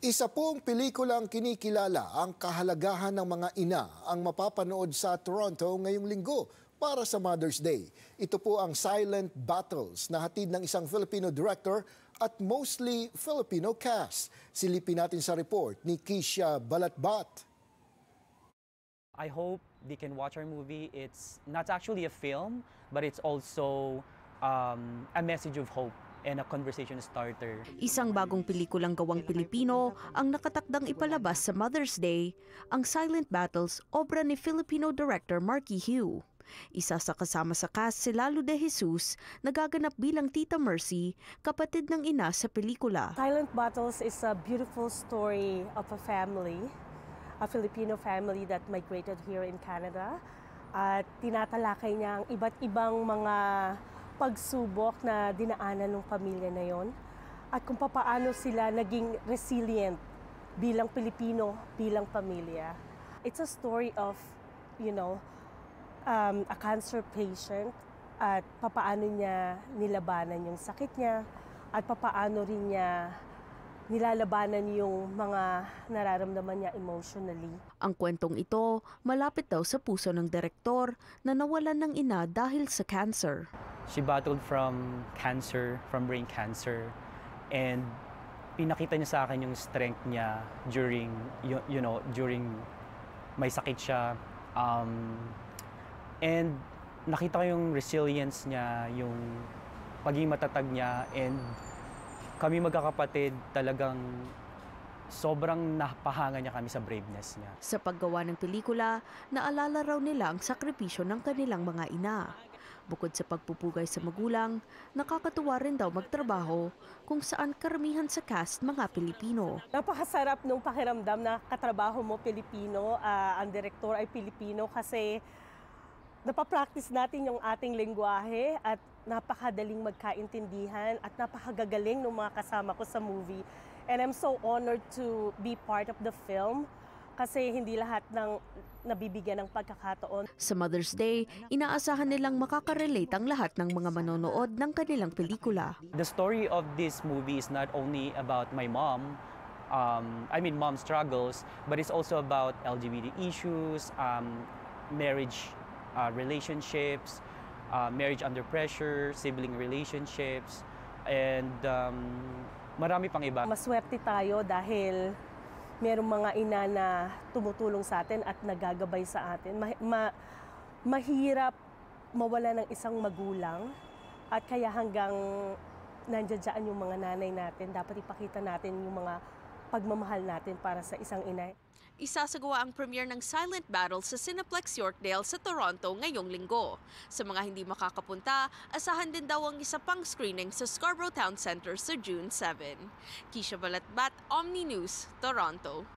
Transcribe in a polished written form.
Isa pong pelikulang kinikilala ang kahalagahan ng mga ina ang mapapanood sa Toronto ngayong linggo para sa Mother's Day. Ito po ang Silent Battles na hatid ng isang Filipino director at mostly Filipino cast. Silipin natin sa report ni Keisha Balatbat. I hope they can watch our movie. It's not actually a film, but it's also a message of hope and a conversation starter. Isang bagong pelikulang gawang Pilipino ang nakatakdang ipalabas sa Mother's Day, ang Silent Battles, obra ni Filipino director Marky Hugh. Isa sa kasama sa cast si Lalo de Jesus, nagaganap bilang Tita Mercy, kapatid ng ina sa pelikula. Silent Battles is a beautiful story of a family, a Filipino family that migrated here in Canada. At tinatalakay niya ang iba't ibang mga pagsubok na dinaanan ng pamilya na yon at kung paano sila naging resilient bilang Pilipino, bilang pamilya. It's a story of, a cancer patient at papaano niya nilabanan yung sakit niya at papaano rin niya nilalabanan yung mga nararamdaman niya emotionally. Ang kwentong ito, malapit daw sa puso ng direktor na nawalan ng ina dahil sa cancer. She battled from cancer, from brain cancer, and pinakita niya sa akin yung strength niya during, during may sakit siya. And nakita ko yung resilience niya, yung pagiging matatag niya, and kami magkakapatid talagang sobrang napahanga niya kami sa braveness niya. Sa paggawa ng pelikula, naalala raw nila ang sakripisyo ng kanilang mga ina. Bukod sa pagpupugay sa magulang, nakakatuwa rin daw magtrabaho kung saan karamihan sa cast mga Pilipino. Napakasarap nung pakiramdam na katrabaho mo Pilipino, ang direktor ay Pilipino kasi napapractice natin yung ating lengguwahe at napakadaling magkaintindihan at napakagagaling ng mga kasama ko sa movie. And I'm so honored to be part of the film kasi hindi lahat ng nabibigyan ng pagkakataon. Sa Mother's Day, inaasahan nilang makakarelate ang lahat ng mga manonood ng kanilang pelikula. The story of this movie is not only about my mom, mom struggles, but it's also about LGBT issues, marriage relationships, marriage under pressure, sibling relationships, and marami pang iba. Maswerte tayo dahil merong mga ina na tumutulong sa atin at nagagabay sa atin. Mahirap mawala ng isang magulang at kaya hanggang nandiyan yung mga nanay natin, dapat ipakita natin yung mga pagmamahal natin para sa isang ina. Isasagawa ang premiere ng Silent Battle sa Cineplex Yorkdale sa Toronto ngayong linggo. Sa mga hindi makakapunta, asahan din daw ang isa pang screening sa Scarborough Town Centre sa June 7. Keisha Balatbat, Omni News, Toronto.